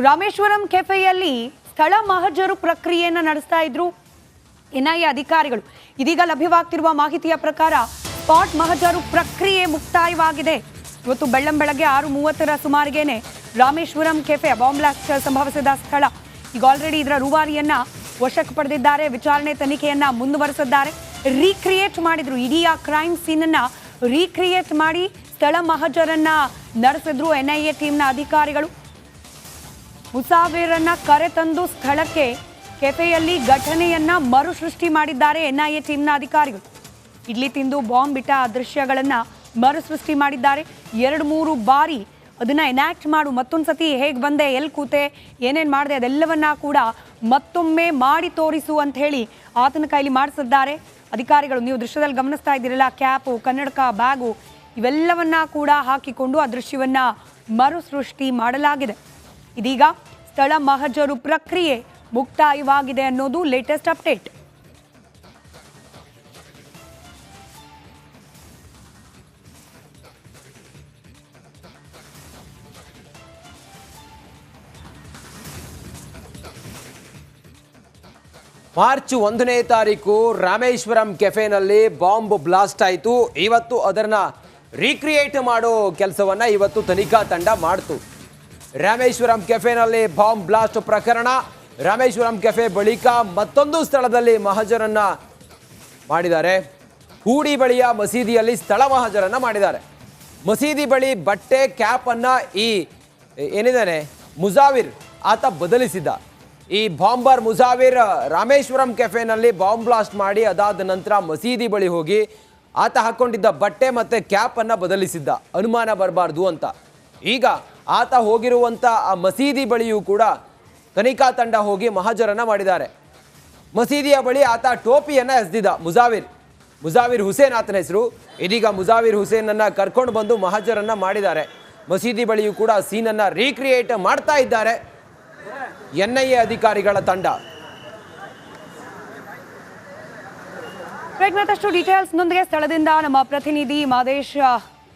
ರಾಮೇಶ್ವರಂ ಕೆಫೆಯಲ್ಲಿ ಸ್ಥಳ ಮಹಜರು ಪ್ರಕ್ರಿಯೆಯನ್ನು ನಡೆಸ್ತಾ ಇದ್ರು ಎನ್ಐಎ ಅಧಿಕಾರಿಗಳು. ಇದೀಗ ಲಭ್ಯವಾಗ್ತಿರುವ ಮಾಹಿತಿಯ ಪ್ರಕಾರ ಸ್ಪಾಟ್ ಮಹಜರು ಪ್ರಕ್ರಿಯೆ ಮುಕ್ತಾಯವಾಗಿದೆ. ಇವತ್ತು ಬೆಳ್ಳಂಬೆಳಗ್ಗೆ 6:30ರ ಸುಮಾರಿಗೆನೆ ರಾಮೇಶ್ವರಂ ಕೆಫೆ ಬಾಂಬ್ ಬ್ಲಾಸ್ಟ್ ಸಂಭವಿಸಿದ ಸ್ಥಳ. ಈಗ ಆಲ್ರೆಡಿ ಇದರ ರೂವಾರಿಯನ್ನ ವಶಕ್ಕೆ ಪಡೆದಿದ್ದಾರೆ. ವಿಚಾರಣೆ ತನಿಖೆಯನ್ನ ಮುಂದುವರೆಸಿದ್ದಾರೆ. ರೀಕ್ರಿಯೇಟ್ ಮಾಡಿದ್ರು, ಇಡೀ ಆ ಕ್ರೈಮ್ ಸೀನನ್ನ ರೀಕ್ರಿಯೇಟ್ ಮಾಡಿ ಸ್ಥಳ ಮಹಜರನ್ನ ನಡೆಸಿದ್ರು ಎನ್ಐಎ ಟೀಮ್ನ ಅಧಿಕಾರಿಗಳು. ಮುಸಾಫಿರನ್ನ ಕರೆತಂದು ಸ್ಥಳಕ್ಕೆ ಕೆಫೆಯಲ್ಲಿ ಘಟನೆಯನ್ನ ಮರುಸೃಷ್ಟಿ ಮಾಡಿದ್ದಾರೆ ಎನ್ಐಎ ಟೀಮ್ನ ಅಧಿಕಾರಿಗಳು. ಇಡ್ಲಿ ತಿಂದು ಬಾಂಬ್ ಬಿಟ್ಟ ದೃಶ್ಯಗಳನ್ನ ಮರುಸೃಷ್ಟಿ ಮಾಡಿದ್ದಾರೆ. 2-3 ಬಾರಿ ಅದನ್ನ ಎನಾಕ್ಟ್ ಮಾಡು, ಮತ್ತೊಂದು ಸತಿ ಹೇಗೆ ಬಂದೆ, ಎಲ್ಲಿ ಕೂತೆ, ಏನೇನು ಮಾಡಿದೆ ಅದೆಲ್ಲವನ್ನ ಕೂಡ ಮತ್ತೊಮ್ಮೆ ಮಾಡಿ ತೋರಿಸು ಅಂತ ಹೇಳಿ ಆತನ ಕೈಲಿ ಮಾಡಿಸಿದ್ದಾರೆ ಅಧಿಕಾರಿಗಳು. ನೀವು ದೃಶ್ಯದಲ್ಲಿ ಗಮನಿಸ್ತಾ ಇದ್ದೀರಲ್ಲ, ಕ್ಯಾಪು, ಕನ್ನಡಕ, ಬ್ಯಾಗು ಇವೆಲ್ಲವನ್ನ ಕೂಡ ಹಾಕಿಕೊಂಡು ಆ ದೃಶ್ಯವನ್ನ ಮರುಸೃಷ್ಟಿ ಮಾಡಲಾಗಿದೆ. ಇದೀಗ ಸ್ಥಳ ಮಹಜರು ಪ್ರಕ್ರಿಯೆ ಮುಕ್ತಾಯವಾಗಿದೆ ಅನ್ನೋದು ಲೇಟೆಸ್ಟ್ ಅಪ್ಡೇಟ್. ಮಾರ್ಚ್ 1ನೇ ತಾರೀಕು ರಾಮೇಶ್ವರಂ ಕೆಫೆನಲ್ಲಿ ಬಾಂಬ್ ಬ್ಲಾಸ್ಟ್ ಆಯಿತು. ಇವತ್ತು ಅದನ್ನು ರೀಕ್ರಿಯೇಟ್ ಮಾಡೋ ಕೆಲಸವನ್ನು ಇವತ್ತು ತನಿಖಾ ತಂಡ ಮಾಡಿತು. ರಾಮೇಶ್ವರಂ ಕೆಫೆನಲ್ಲಿ ಬಾಂಬ್ ಬ್ಲಾಸ್ಟ್ ಪ್ರಕರಣ. ರಾಮೇಶ್ವರಂ ಕೆಫೆ ಬಳಿಕ ಮತ್ತೊಂದು ಸ್ಥಳದಲ್ಲಿ ಮಹಜರನ್ನು ಮಾಡಿದ್ದಾರೆ. ಹೂಡಿ ಬಳಿಯ ಮಸೀದಿಯಲ್ಲಿ ಸ್ಥಳ ಮಹಜರನ್ನು ಮಾಡಿದ್ದಾರೆ. ಮಸೀದಿ ಬಳಿ ಬಟ್ಟೆ ಕ್ಯಾಪನ್ನು ಏನಿದ್ದಾನೆ ಮುಜಾವಿರ್ ಆತ ಬದಲಿಸಿದ್ದ. ಈ ಬಾಂಬರ್ ಮುಜಾವಿರ್ ರಾಮೇಶ್ವರಂ ಕೆಫೆನಲ್ಲಿ ಬಾಂಬ್ ಬ್ಲಾಸ್ಟ್ ಮಾಡಿ ಅದಾದ ನಂತರ ಮಸೀದಿ ಬಳಿ ಹೋಗಿ ಆತ ಹಾಕ್ಕೊಂಡಿದ್ದ ಬಟ್ಟೆ ಮತ್ತು ಕ್ಯಾಪನ್ನು ಬದಲಿಸಿದ್ದ, ಅನುಮಾನ ಬರಬಾರ್ದು ಅಂತ. ಈಗ ಆತ ಹೋಗಿರುವಂಥ ಆ ಮಸೀದಿ ಬಳಿಯೂ ಕೂಡ ತನಿಖಾ ತಂಡ ಹೋಗಿ ಮಹಜರನ್ನು ಮಾಡಿದ್ದಾರೆ. ಮಸೀದಿಯ ಬಳಿ ಆತ ಟೋಪಿಯನ್ನು ಎಸೆದಿದ್ದ ಮುಜಾವಿರ್ ಹುಸೇನ್ ಆತನ ಹೆಸರು. ಇದೀಗ ಮುಜಾವಿರ್ ಹುಸೇನನ್ನು ಕರ್ಕೊಂಡು ಬಂದು ಮಹಜರನ್ನು ಮಾಡಿದ್ದಾರೆ. ಮಸೀದಿ ಬಳಿಯೂ ಕೂಡ ಸೀನನ್ನು ರೀಕ್ರಿಯೇಟ್ ಮಾಡ್ತಾ ಇದ್ದಾರೆ ಎನ್ಐಎ ಅಧಿಕಾರಿಗಳ ತಂಡ. ಮತ್ತಷ್ಟು ಡೀಟೇಲ್ಸ್ನೊಂದಿಗೆ ಸ್ಥಳದಿಂದ ನಮ್ಮ ಪ್ರತಿನಿಧಿ ಮಾದೇಶ್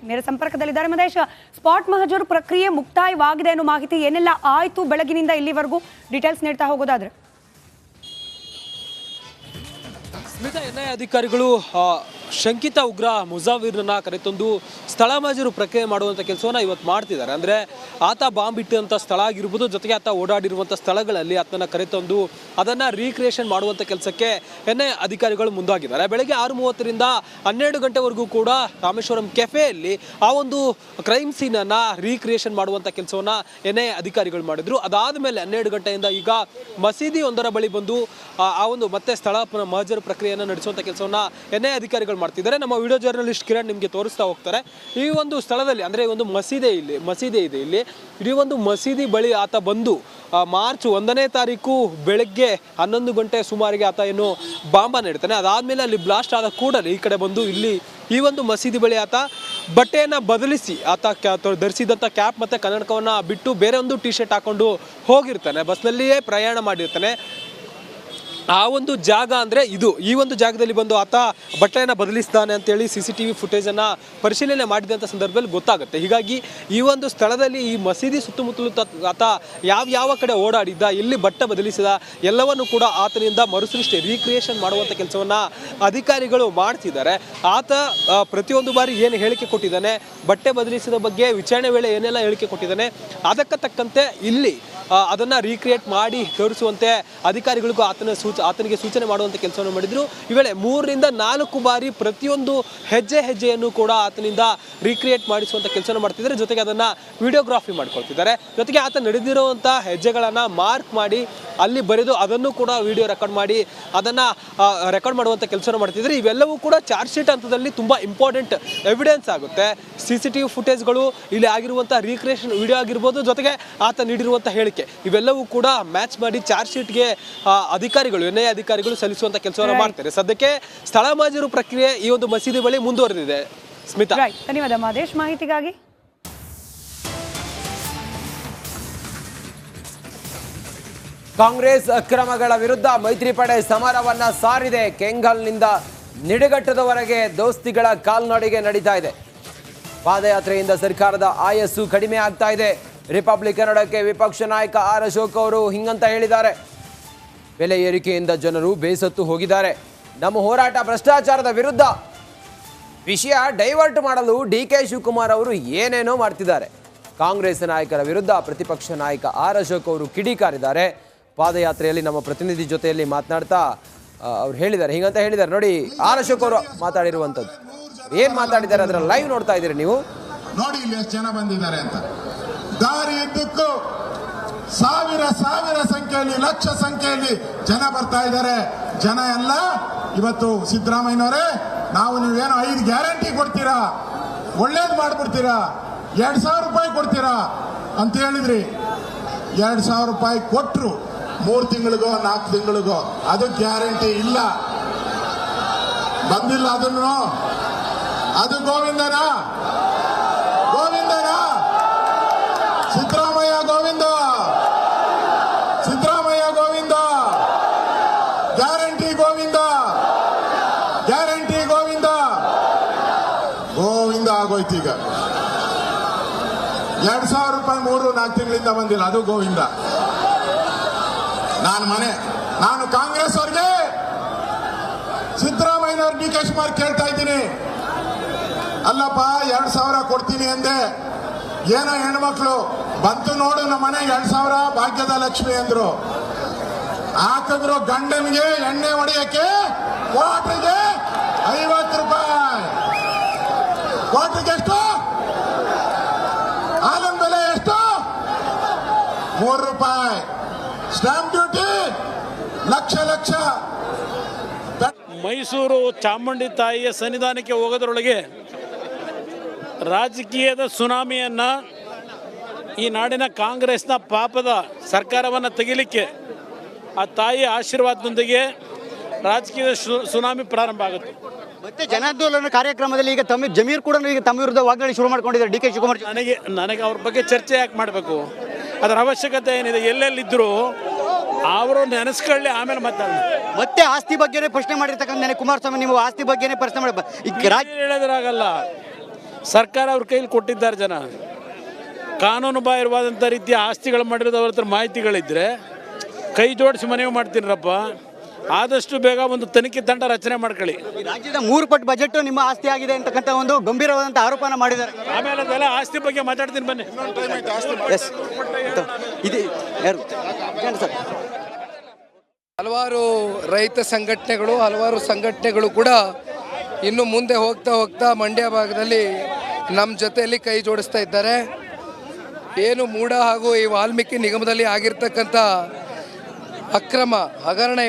ನೇರ ಸಂಪರ್ಕದಲ್ಲಿದ್ದಾರೆ. ಮಾದೇಶ್, ಸ್ಪಾಟ್ ಮಹಜರು ಪ್ರಕ್ರಿಯೆ ಮುಕ್ತಾಯವಾಗಿದೆ ಅನ್ನೋ ಮಾಹಿತಿ ಏನೆಲ್ಲ ಆಯಿತು ಬೆಳಗಿನಿಂದ ಇಲ್ಲಿವರೆಗೂ ಡೀಟೇಲ್ಸ್ ನೀಡ್ತಾ ಹೋಗೋದಾದ್ರೆ? ಸ್ಮಿತಾ, ಎನ್ಐಎ ಅಧಿಕಾರಿಗಳು ಶಂಕಿತ ಉಗ್ರ ಮುಜಾವಿರ್ನ ಕರೆತಂದು ಸ್ಥಳ ಮಹಜರು ಪ್ರಕ್ರಿಯೆ ಮಾಡುವಂಥ ಕೆಲಸವನ್ನು ಇವತ್ತು ಮಾಡ್ತಿದ್ದಾರೆ. ಅಂದರೆ ಆತ ಬಾಂಬ್ ಇಟ್ಟಂಥ ಸ್ಥಳ ಆಗಿರ್ಬೋದು, ಜೊತೆಗೆ ಆತ ಓಡಾಡಿರುವಂಥ ಸ್ಥಳಗಳಲ್ಲಿ ಆತನ ಕರೆತಂದು ಅದನ್ನು ರೀಕ್ರಿಯೇಷನ್ ಮಾಡುವಂಥ ಕೆಲಸಕ್ಕೆ ಎನ್ಐಎ ಅಧಿಕಾರಿಗಳು ಮುಂದಾಗಿದ್ದಾರೆ. ಬೆಳಗ್ಗೆ 6:30ರಿಂದ 12 ಗಂಟೆವರೆಗೂ ಕೂಡ ರಾಮೇಶ್ವರಂ ಕೆಫೆಯಲ್ಲಿ ಆ ಒಂದು ಕ್ರೈಮ್ ಸೀನನ್ನು ರೀಕ್ರಿಯೇಷನ್ ಮಾಡುವಂಥ ಕೆಲಸವನ್ನು ಎನ್ಐಎ ಅಧಿಕಾರಿಗಳು ಮಾಡಿದ್ರು. ಅದಾದ ಮೇಲೆ 12 ಗಂಟೆಯಿಂದ ಈಗ ಮಸೀದಿ ಒಂದರ ಬಳಿ ಬಂದು ಆ ಒಂದು ಮತ್ತೆ ಸ್ಥಳ ಮಹಜರು ಪ್ರಕ್ರಿಯೆಯನ್ನು ನಡೆಸುವಂಥ ಕೆಲಸವನ್ನು ಎನ್ಐಎ ಅಧಿಕಾರಿಗಳು ಮಾಡ್ತಿದ್ದಾರೆ. ನಮ್ಮ ವಿಡಿಯೋ ಜರ್ನಲಿಸ್ಟ್ ಕಿರಣ್ ನಿಮಗೆ ತೋರಿಸ್ತಾ ಹೋಗ್ತಾರೆ. ಈ ಒಂದು ಸ್ಥಳದಲ್ಲಿ ಅಂದರೆ ಒಂದು ಮಸೀದಿ ಇದೆ ಇಲ್ಲಿ. ಈ ಒಂದು ಮಸೀದಿ ಬಳಿ ಆತ ಬಂದು ಮಾರ್ಚ್ 1ನೇ ತಾರೀಕು ಬೆಳಗ್ಗೆ 11 ಗಂಟೆ ಸುಮಾರಿಗೆ ಆತ ಏನು ಬಾಂಬನ್ನು ಇಡ್ತಾನೆ. ಅದಾದಮೇಲೆ ಅಲ್ಲಿ ಬ್ಲಾಸ್ಟ್ ಆದ ಕೂಡಲೇ ಈ ಕಡೆ ಬಂದು ಇಲ್ಲಿ ಈ ಒಂದು ಮಸೀದಿ ಬಳಿ ಆತ ಬಟ್ಟೆಯನ್ನು ಬದಲಿಸಿ ಆತ ಧರಿಸಿದಂಥ ಕ್ಯಾಪ್ ಮತ್ತು ಕನ್ನಡಕವನ್ನು ಬಿಟ್ಟು ಬೇರೆ ಒಂದು ಟಿ ಶರ್ಟ್ ಹಾಕೊಂಡು ಹೋಗಿರ್ತಾನೆ. ಬಸ್ನಲ್ಲಿಯೇ ಪ್ರಯಾಣ ಮಾಡಿರ್ತಾನೆ. ಆ ಒಂದು ಜಾಗ ಅಂದರೆ ಈ ಒಂದು ಜಾಗದಲ್ಲಿ ಬಂದು ಆತ ಬಟ್ಟೆಯನ್ನು ಬದಲಿಸ್ತಾನೆ ಅಂತೇಳಿ CCTV ಫುಟೇಜನ್ನು ಪರಿಶೀಲನೆ ಮಾಡಿದಂಥ ಸಂದರ್ಭದಲ್ಲಿ ಗೊತ್ತಾಗುತ್ತೆ. ಹೀಗಾಗಿ ಈ ಒಂದು ಸ್ಥಳದಲ್ಲಿ ಈ ಮಸೀದಿ ಸುತ್ತಮುತ್ತಲು ಆತ ಯಾವ ಕಡೆ ಓಡಾಡಿದ್ದ, ಎಲ್ಲಿ ಬಟ್ಟೆ ಬದಲಿಸಿದ ಎಲ್ಲವನ್ನು ಕೂಡ ಆತನಿಂದ ಮರುಸೃಷ್ಟಿ ರೀಕ್ರಿಯೇಷನ್ ಮಾಡುವಂಥ ಕೆಲಸವನ್ನು ಅಧಿಕಾರಿಗಳು ಮಾಡ್ತಿದ್ದಾರೆ. ಆತ ಪ್ರತಿಯೊಂದು ಬಾರಿ ಏನು ಹೇಳಿಕೆ ಕೊಟ್ಟಿದ್ದಾನೆ, ಬಟ್ಟೆ ಬದಲಿಸಿದ ಬಗ್ಗೆ ವಿಚಾರಣೆ ವೇಳೆ ಏನೆಲ್ಲ ಹೇಳಿಕೆ ಕೊಟ್ಟಿದ್ದಾನೆ, ಅದಕ್ಕೆ ತಕ್ಕಂತೆ ಇಲ್ಲಿ ಅದನ್ನು ರೀಕ್ರಿಯೇಟ್ ಮಾಡಿ ತೋರಿಸುವಂತೆ ಅಧಿಕಾರಿಗಳಿಗೂ ಆತನಿಗೆ ಸೂಚನೆ ಮಾಡುವಂಥ ಕೆಲಸವನ್ನು ಮಾಡಿದ್ರು. ಈ ವೇಳೆ 3ರಿಂದ 4 ಬಾರಿ ಪ್ರತಿಯೊಂದು ಹೆಜ್ಜೆಯನ್ನು ಕೂಡ ಆತನಿಂದ ರೀಕ್ರಿಯೇಟ್ ಮಾಡಿಸುವಂಥ ಕೆಲಸವನ್ನು ಮಾಡ್ತಿದ್ದಾರೆ. ಜೊತೆಗೆ ಅದನ್ನು ವಿಡಿಯೋಗ್ರಾಫಿ ಮಾಡ್ಕೊಳ್ತಿದ್ದಾರೆ. ಜೊತೆಗೆ ಆತ ನಡೆದಿರುವಂಥ ಹೆಜ್ಜೆಗಳನ್ನು ಮಾರ್ಕ್ ಮಾಡಿ ಅಲ್ಲಿ ಬರೆದು ಅದನ್ನು ಕೂಡ ವಿಡಿಯೋ ರೆಕಾರ್ಡ್ ಮಾಡಿ ಅದನ್ನು ರೆಕಾರ್ಡ್ ಮಾಡುವಂಥ ಕೆಲಸವನ್ನು ಮಾಡ್ತಿದ್ದಾರೆ. ಇವೆಲ್ಲವೂ ಕೂಡ ಚಾರ್ಜ್ ಶೀಟ್ ಹಂತದಲ್ಲಿ ತುಂಬ ಇಂಪಾರ್ಟೆಂಟ್ ಎವಿಡೆನ್ಸ್ ಆಗುತ್ತೆ. CCTV ಫುಟೇಜ್ಗಳು, ಇಲ್ಲಿ ಆಗಿರುವಂಥ ರೀಕ್ರಿಯೇಷನ್ ವಿಡಿಯೋ ಆಗಿರ್ಬೋದು, ಜೊತೆಗೆ ಆತ ನೀಡಿರುವಂಥ ಹೇಳಿಕೆ ಇವೆಲ್ಲವೂ ಕೂಡ ಮ್ಯಾಚ್ ಮಾಡಿ ಚಾರ್ಜ್ ಶೀಟ್ಗೆ ಎನ್ಐಎ ಅಧಿಕಾರಿಗಳು ಸಲ್ಲಿಸುವಂತ ಕೆಲಸವನ್ನು ಮಾಡ್ತಾರೆ. ಸದ್ಯಕ್ಕೆ ಸ್ಥಳ ಮಹಜರು ಪ್ರಕ್ರಿಯೆ ಈ ಒಂದು ಮಸೀದಿ ಬಳಿ ಮುಂದುವರೆದಿದೆ. ಸ್ಮಿತಾ, ಧನ್ಯವಾದ ಮಾದೇಶ್ ಮಾಹಿತಿಗಾಗಿ. ಕಾಂಗ್ರೆಸ್ ಅಕ್ರಮಗಳ ವಿರುದ್ಧ ಮೈತ್ರಿ ಪಡೆ ಸಮರವನ್ನ ಸಾರಿದೆ. ಕೆಂಗಲ್ನಿಂದ ನಿಡಘಟ್ಟದವರೆಗೆ ದೋಸ್ತಿಗಳ ಕಾಲ್ನಡಿಗೆ ನಡೀತಾ ಇದೆ. ಪಾದಯಾತ್ರೆಯಿಂದ ಸರ್ಕಾರದ ಆಯಸ್ಸು ಕಡಿಮೆ ಆಗ್ತಾ ಇದೆ. ರಿಪಬ್ಲಿಕ್ ಕನ್ನಡಕ್ಕೆ ವಿಪಕ್ಷ ನಾಯಕ ಆರ್ ಅಶೋಕ್ ಅವರು ಹಿಂಗಂತ ಹೇಳಿದ್ದಾರೆ. ಬೆಲೆ ಏರಿಕೆಯಿಂದ ಜನರು ಬೇಸತ್ತು ಹೋಗಿದ್ದಾರೆ. ನಮ್ಮ ಹೋರಾಟ ಭ್ರಷ್ಟಾಚಾರದ ವಿರುದ್ಧ. ವಿಷಯ ಡೈವರ್ಟ್ ಮಾಡಲು DK ಶಿವಕುಮಾರ್ ಅವರು ಏನೇನೋ ಮಾಡ್ತಿದ್ದಾರೆ. ಕಾಂಗ್ರೆಸ್ ನಾಯಕರ ವಿರುದ್ಧ ಪ್ರತಿಪಕ್ಷ ನಾಯಕ ಆರ್ ಅಶೋಕ್ ಅವರು ಕಿಡಿಕಾರಿದ್ದಾರೆ. ಪಾದಯಾತ್ರೆಯಲ್ಲಿ ನಮ್ಮ ಪ್ರತಿನಿಧಿ ಜೊತೆಯಲ್ಲಿ ಮಾತನಾಡ್ತಾ ಅವ್ರು ಹೇಳಿದ್ದಾರೆ, ಹಿಂಗಂತ ಹೇಳಿದ್ದಾರೆ. ನೋಡಿ ಆರ್ ಅಶೋಕ್ ಅವರು ಮಾತಾಡಿರುವಂಥದ್ದು. ಏನ್ ಮಾತಾಡಿದ್ದಾರೆ ಅದರ ಲೈವ್ ನೋಡ್ತಾ ಇದ್ದೀರಿ ನೀವು. ನೋಡಿ ಇಲ್ಲಿ ಎಷ್ಟು ಜನ ಬಂದಿದ್ದಾರೆ ಅಂತ. ದಾರಿ ಇದ್ದಕ್ಕೂ ಸಾವಿರ ಸಂಖ್ಯೆಯಲ್ಲಿ, ಲಕ್ಷ ಸಂಖ್ಯೆಯಲ್ಲಿ ಜನ ಬರ್ತಾ ಇದ್ದಾರೆ. ಜನ ಎಲ್ಲ ಇವತ್ತು ಸಿದ್ದರಾಮಯ್ಯನವರೇ, ನಾವು ನೀವೇನೋ 5 ಗ್ಯಾರಂಟಿ ಕೊಡ್ತೀರಾ, ಒಳ್ಳೇದು ಮಾಡ್ಬಿಡ್ತೀರಾ, 2,000 ರೂಪಾಯಿ ಕೊಡ್ತೀರಾ ಅಂತ ಹೇಳಿದ್ರಿ. 2,000 ರೂಪಾಯಿ ಕೊಟ್ರು 3 ತಿಂಗಳಿಗೋ 4 ತಿಂಗಳಿಗೋ, ಅದು ಗ್ಯಾರಂಟಿ ಇಲ್ಲ, ಬಂದಿಲ್ಲ. ಅದನ್ನು ಅದು ಗೋವಿಂದನಾ ಸಿದ್ದರಾಮಯ್ಯ ಗೋವಿಂದ, ಸಿದ್ದರಾಮಯ್ಯ ಗೋವಿಂದ, ಗ್ಯಾರಂಟಿ ಗೋವಿಂದ, ಗ್ಯಾರಂಟಿ ಗೋವಿಂದ, ಗೋವಿಂದ ಆಗೋಯ್ತು. ಈಗ 2,000 ರೂಪಾಯಿ 3-4 ತಿಂಗಳಿಂದ ಬಂದಿಲ್ಲ, ಅದು ಗೋವಿಂದ. ನಾನು ಕಾಂಗ್ರೆಸ್ ಅವ್ರಿಗೆ, ಸಿದ್ದರಾಮಯ್ಯನವ್ರ DK ಶಿವಕುಮಾರ್ ಕೇಳ್ತಾ ಇದ್ದೀನಿ, ಅಲ್ಲಪ್ಪ 2,000 ಕೊಡ್ತೀನಿ ಅಂದೆ, ಏನೋ ಹೆಣ್ಮಕ್ಳು ಬಂತು ನೋಡು ನಮ್ಮ ಮನೆಗೆ 2,000 ಭಾಗ್ಯದ ಲಕ್ಷ್ಮಿ ಅಂದ್ರು. ಹಾಕಿದ್ರು ಗಂಡನಿಗೆ ಎಣ್ಣೆ ಹೊಡೆಯಕ್ಕೆ ಕ್ವಾರ್ಟರ್ಗೆ 50 ರೂಪಾಯಿ. ಕ್ವಾರ್ಟರ್ಗೆ ಎಷ್ಟು? ಹಾಲಿನ ಬೆಲೆ ಎಷ್ಟು? 3 ರೂಪಾಯಿ. Stamp duty lakh. ಮೈಸೂರು ಚಾಮುಂಡಿ ತಾಯಿಯ ಸನ್ನಿಧಾನಕ್ಕೆ ಹೋಗೋದ್ರೊಳಗೆ ರಾಜಕೀಯದ ಸುನಾಮಿಯನ್ನು, ಈ ನಾಡಿನ ಕಾಂಗ್ರೆಸ್ನ ಪಾಪದ ಸರ್ಕಾರವನ್ನು ತೆಗಿಲಿಕ್ಕೆ ಆ ತಾಯಿಯ ಆಶೀರ್ವಾದದೊಂದಿಗೆ ರಾಜಕೀಯದ ಸುನಾಮಿ ಪ್ರಾರಂಭ ಆಗುತ್ತೆ. ಮತ್ತೆ ಜನಾಂದೋಲನ ಕಾರ್ಯಕ್ರಮದಲ್ಲಿ ಈಗ ಜಮೀರ್ ಕೂಡ ಈಗ ತಮ್ಮ ವಿರುದ್ಧ ವಾಗ್ದಾಳಿ ಶುರು ಮಾಡ್ಕೊಂಡಿದ್ದಾರೆ DK ಶಿವಕುಮಾರ್. ನನಗೆ ಅವ್ರ ಬಗ್ಗೆ ಚರ್ಚೆ ಯಾಕೆ ಮಾಡಬೇಕು? ಅದರ ಅವಶ್ಯಕತೆ ಏನಿದೆ? ಎಲ್ಲೆಲ್ಲಿದ್ದರೂ ಅವರು ನೆನೆಸ್ಕೊಳ್ಳಿ, ಆಮೇಲೆ ಮತ್ತೆ ಆಸ್ತಿ ಬಗ್ಗೆನೇ ಪ್ರಶ್ನೆ ಮಾಡಿರ್ತಕ್ಕಂಥ ಕುಮಾರಸ್ವಾಮಿ, ನೀವು ಆಸ್ತಿ ಬಗ್ಗೆನೇ ಪ್ರಶ್ನೆ ಮಾಡಿ ಹೇಳೋದ್ರಾಗಲ್ಲ. ಸರ್ಕಾರ ಅವ್ರ ಕೈಲಿ ಕೊಟ್ಟಿದ್ದಾರೆ. ಜನ ಕಾನೂನು ಬಾಹಿರವಾದಂಥ ರೀತಿಯ ಆಸ್ತಿಗಳು ಮಾಡಿರೋದು ಅವ್ರ ಹತ್ರ ಮಾಹಿತಿಗಳಿದ್ದರೆ ಕೈ ಜೋಡಿಸಿ ಮನವಿ ಮಾಡ್ತೀನರಪ್ಪ, ಆದಷ್ಟು ಬೇಗ ಒಂದು ತನಿಖೆ ತಂಡ ರಚನೆ ಮಾಡ್ಕೊಳ್ಳಿ. ರಾಜ್ಯದ 3 ಪಟ್ಟು ಬಜೆಟ್ ನಿಮ್ಮ ಆಸ್ತಿ ಆಗಿದೆ ಅಂತಕ್ಕಂಥ ಒಂದು ಗಂಭೀರವಾದಂಥ ಆರೋಪನ ಮಾಡಿದ್ದಾರೆ. ಆಮೇಲೆ ಅದೆಲ್ಲ ಆಸ್ತಿ ಬಗ್ಗೆ ಮಾತಾಡ್ತೀನಿ ಬನ್ನಿ. ಹಲವಾರು ರೈತ ಸಂಘಟನೆಗಳು, ಹಲವಾರು ಸಂಘಟನೆಗಳು ಕೂಡ ಇನ್ನು ಮುಂದೆ ಹೋಗ್ತಾ ಮಂಡ್ಯ ಭಾಗದಲ್ಲಿ ನಮ್ಮ ಜೊತೆಯಲ್ಲಿ ಕೈ ಜೋಡಿಸ್ತಾ ಇದ್ದಾರೆ. ಏನು ಮೂಡ ಹಾಗೂ ಈ ವಾಲ್ಮೀಕಿ ನಿಗಮದಲ್ಲಿ ಆಗಿರ್ತಕ್ಕಂಥ ಅಕ್ರಮ ಹಗರಣ